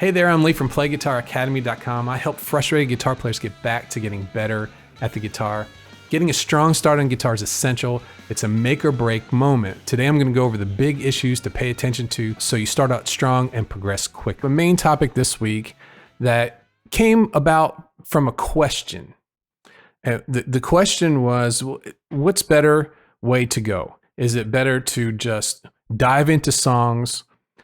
Hey there, I'm Lee from PlayGuitarAcademy.com. I help frustrated guitar players get back to getting better at the guitar. Getting a strong start on guitar is essential. It's a make or break moment. Today I'm going to go over the big issues to pay attention to so you start out strong and progress quick. The main topic this week that came about from a question. The question was, what's better way to go? Is it better to just dive into songs,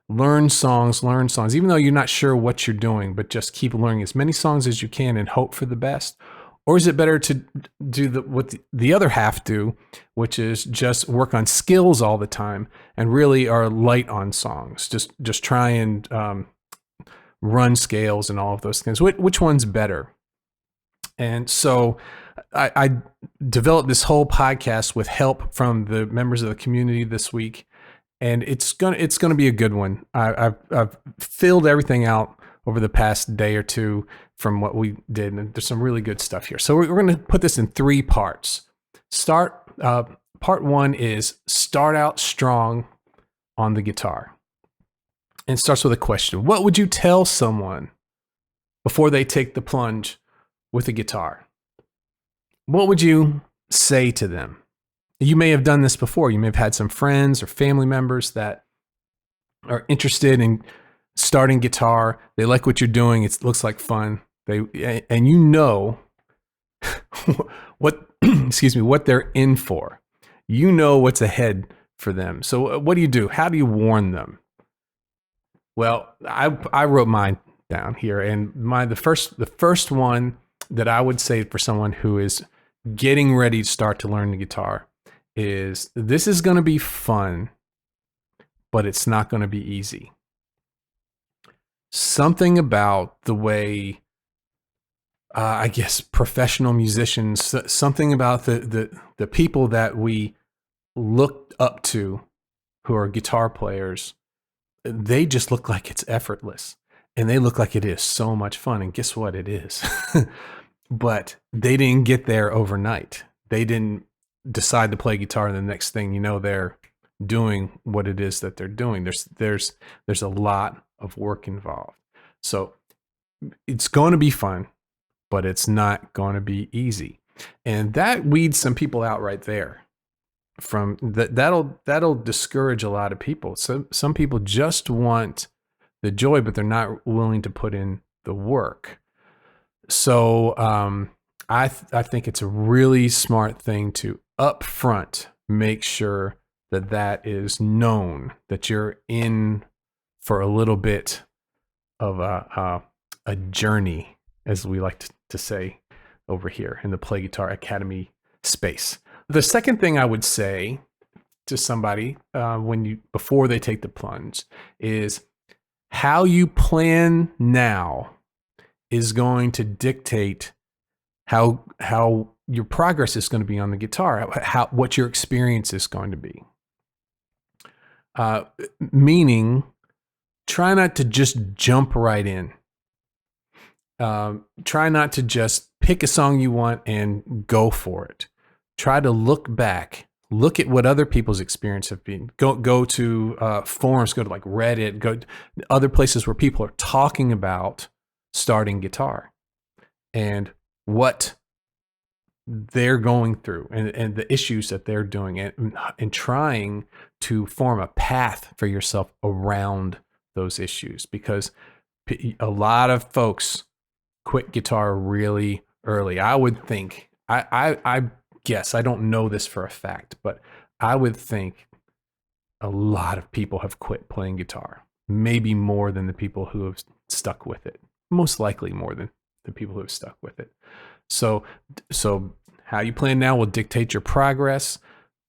learn songs, even though you're not sure what you're doing, but just keep learning as many songs as you can and hope for the best? Or is it better to do what the other half do, which is just work on skills all the time and really are light on songs? Just try and run scales and all of those things. Which one's better? And so I developed this whole podcast with help from the members of the community this week. And it's gonna be a good one. I've filled everything out over the past day or two from what we did, and there's some really good stuff here. So we're going to put this in 3 parts. Part 1 is start out strong on the guitar, and it starts with a question. What would you tell someone before they take the plunge with a guitar? What would you say to them? You may have done this before. You may have had some friends or family members that are interested in starting guitar. They like what you're doing. It looks like fun. And you know what what they're in for. You know what's ahead for them. So what do? How do you warn them? Well, I wrote mine down here, and the first one that I would say for someone who is getting ready to start to learn the guitar is, this is going to be fun, but it's not going to be easy. Something about the way, I guess, professional musicians, something about the people that we look up to who are guitar players, they just look like it's effortless, and they look like it is so much fun. And guess what? It is. But they didn't get there overnight. They didn't decide to play guitar, and the next thing you know, they're doing what it is that they're doing. There's a lot of work involved. So it's going to be fun, but it's not going to be easy. And that weeds some people out right there. From that'll discourage a lot of people. So some people just want the joy, but they're not willing to put in the work. So I think it's a really smart thing to up front make sure that is known, that you're in for a little bit of a journey, as we like to say over here in the Play Guitar Academy space. The second thing I would say to somebody before they take the plunge is, how you plan now is going to dictate how your progress is going to be on the guitar, what your experience is going to be. Meaning, try not to just jump right in. Try not to just pick a song you want and go for it. Try to look back, look at what other people's experience have been. Go to forums, go to like Reddit, go to other places where people are talking about starting guitar and what they're going through and the issues that they're doing, and trying to form a path for yourself around those issues, because a lot of folks quit guitar really early. I would think, I guess, I don't know this for a fact, but I would think a lot of people have quit playing guitar, maybe more than the people who have stuck with it. Most likely more than the people who have stuck with it. So how you plan now will dictate your progress.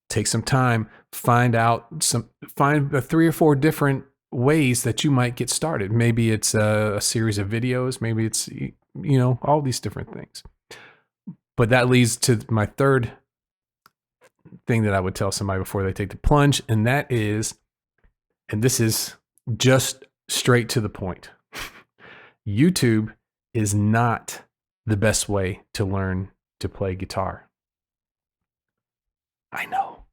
Take some time, find 3 or 4 different ways that you might get started. Maybe it's a series of videos, maybe it's, all these different things. But that leads to my third thing that I would tell somebody before they take the plunge, and that is, and this is just straight to the point, YouTube is not the best way to learn to play guitar. I know.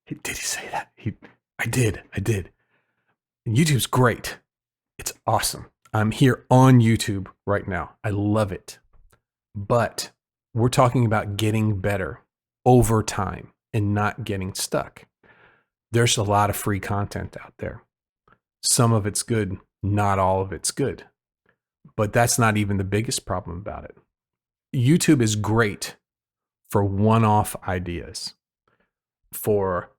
Did he say that? I did. YouTube's great. awesome. I'm here on YouTube right now. I love it. But we're talking about getting better over time and not getting stuck. There's a lot of free content out there. Some of it's good, not all of it's good. But that's not even the biggest problem about it. YouTube is great for one-off ideas. For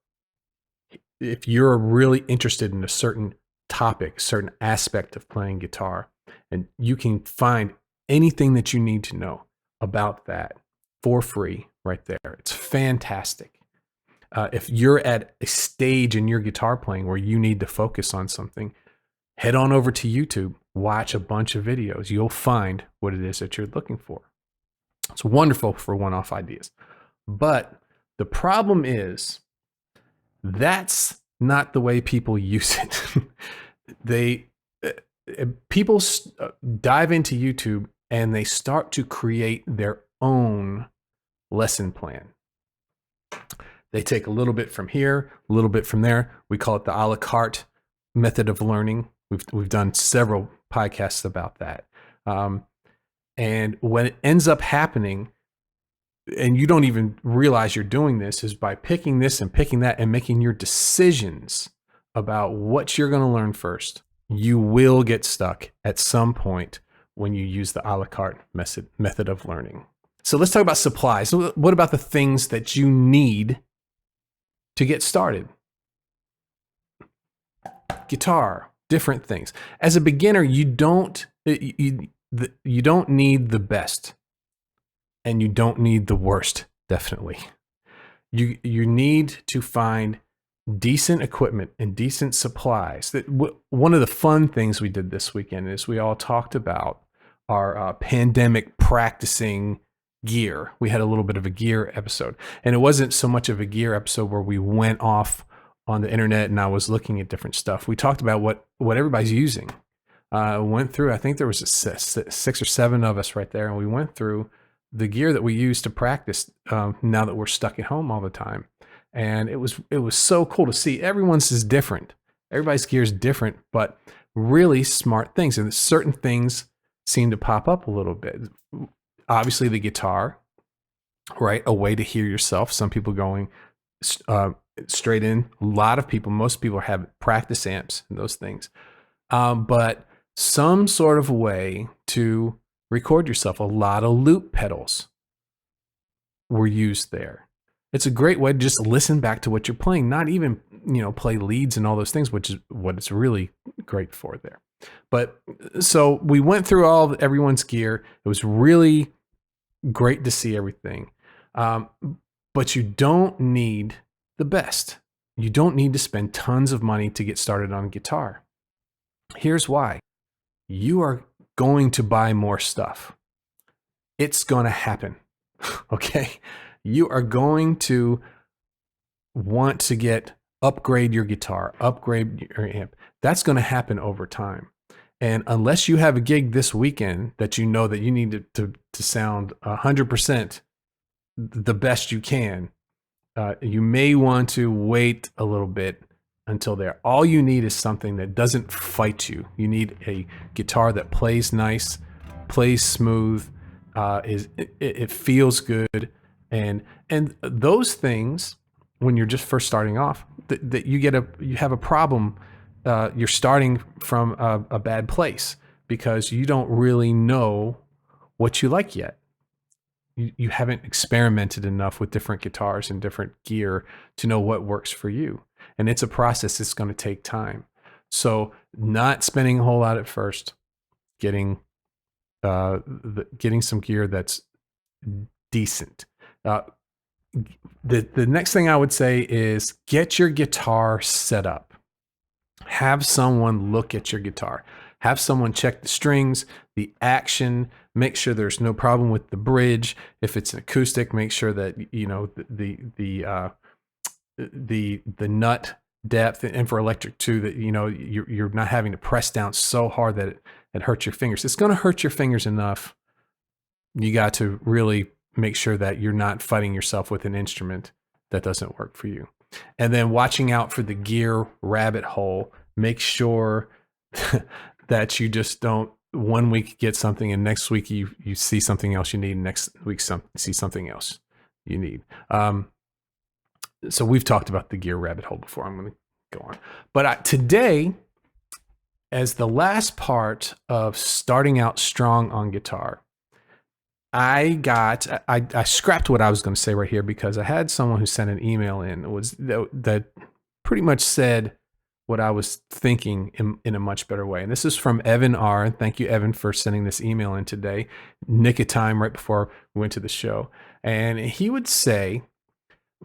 if you're really interested in a certain topic, certain aspect of playing guitar, and you can find anything that you need to know about that for free right there. It's fantastic. If you're at a stage in your guitar playing where you need to focus on something, head on over to YouTube, watch a bunch of videos. You'll find what it is that you're looking for. It's wonderful for one-off ideas. But the problem is that's not the way people use it. People dive into YouTube and they start to create their own lesson plan. They take a little bit from here, a little bit from there. We call it the a la carte method of learning. We've done several podcasts about that. And when it ends up happening, and you don't even realize you're doing this, is by picking this and picking that and making your decisions about what you're going to learn first, you will get stuck at some point when you use the a la carte method of learning. So let's talk about supplies. So what about the things that you need to get started? Guitar, different things. As a beginner, you don't need the best, and you don't need the worst. Definitely, you need to find decent equipment and decent supplies. One of the fun things we did this weekend is we all talked about our pandemic practicing gear. We had a little bit of a gear episode, and it wasn't so much of a gear episode where we went off on the internet and I was looking at different stuff. We talked about what everybody's using. Went through, I think there was 6 or 7 of us right there, and we went through the gear that we use to practice now that we're stuck at home all the time. And it was so cool to see. Everyone's is different. Everybody's gear is different, but really smart things. And certain things seem to pop up a little bit. Obviously the guitar, right? A way to hear yourself. Some people going straight in. A lot of people, most people have practice amps and those things. But some sort of way to record yourself. A lot of loop pedals were used there. It's a great way to just listen back to what you're playing, not even, play leads and all those things, which is what it's really great for there. But so we went through everyone's gear. It was really great to see everything. But you don't need the best. You don't need to spend tons of money to get started on guitar. Here's why. You are going to buy more stuff. It's going to happen. Okay? You are going to want to upgrade your guitar, upgrade your amp. That's going to happen over time. And unless you have a gig this weekend that you know that you need to sound 100% the best you can, you may want to wait a little bit until there. All you need is something that doesn't fight you. You need a guitar that plays nice, plays smooth, it feels good. And those things, when you're just first starting off, that you have a problem. You're starting from a bad place because you don't really know what you like yet. You haven't experimented enough with different guitars and different gear to know what works for you. And it's a process that's going to take time. So not spending a whole lot at first, getting some gear that's decent. The next thing I would say is get your guitar set up. Have someone look at your guitar. Have someone check the strings, the action, make sure there's no problem with the bridge. If it's an acoustic, make sure that the nut depth, and for electric too, that you're not having to press down so hard that it hurts your fingers. It's going to hurt your fingers enough. You got to really make sure that you're not fighting yourself with an instrument that doesn't work for you. And then watching out for the gear rabbit hole. Make sure that you just don't one week get something and next week you see something else you need, and next week see something else you need. So we've talked about the gear rabbit hole before. I'm going to go on. But today, as the last part of starting out strong on guitar, I scrapped what I was going to say right here because I had someone who sent an email in that pretty much said what I was thinking in a much better way. And this is from Evan R. And thank you, Evan, for sending this email in today, nick of time right before we went to the show. And he would say,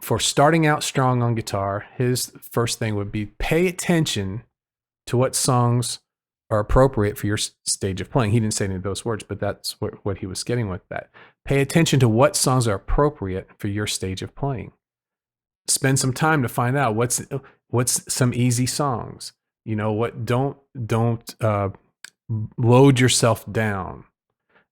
for starting out strong on guitar, his first thing would be pay attention to what songs are appropriate for your stage of playing. He didn't say any of those words, but that's what he was getting with that. Pay attention to what songs are appropriate for your stage of playing. Spend some time to find out what's some easy songs. You know what? Don't load yourself down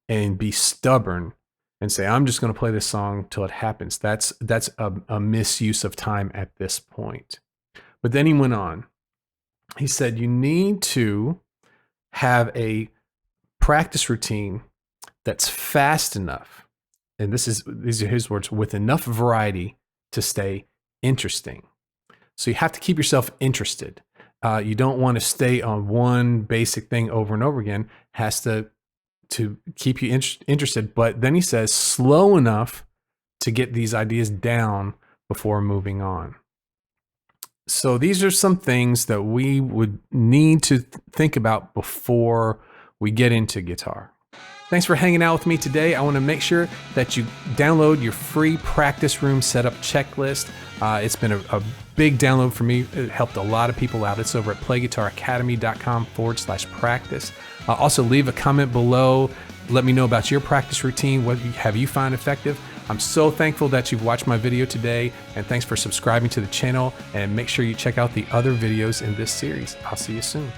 and be stubborn and say, I'm just going to play this song till it happens. That's a misuse of time at this point. But then he went on. He said, you need to have a practice routine that's fast enough. And these are his words, with enough variety to stay interesting. So you have to keep yourself interested. You don't want to stay on one basic thing over and over again. It has to keep you interested. But then he says slow enough to get these ideas down before moving on. So these are some things that we would need to think about before we get into guitar. Thanks for hanging out with me today. I want to make sure that you download your free practice room setup checklist. It's been a big download for me. It helped a lot of people out. It's over at playguitaracademy.com/practice. Also leave a comment below. Let me know about your practice routine. What have you found effective? I'm so thankful that you've watched my video today, and thanks for subscribing to the channel, and make sure you check out the other videos in this series. I'll see you soon.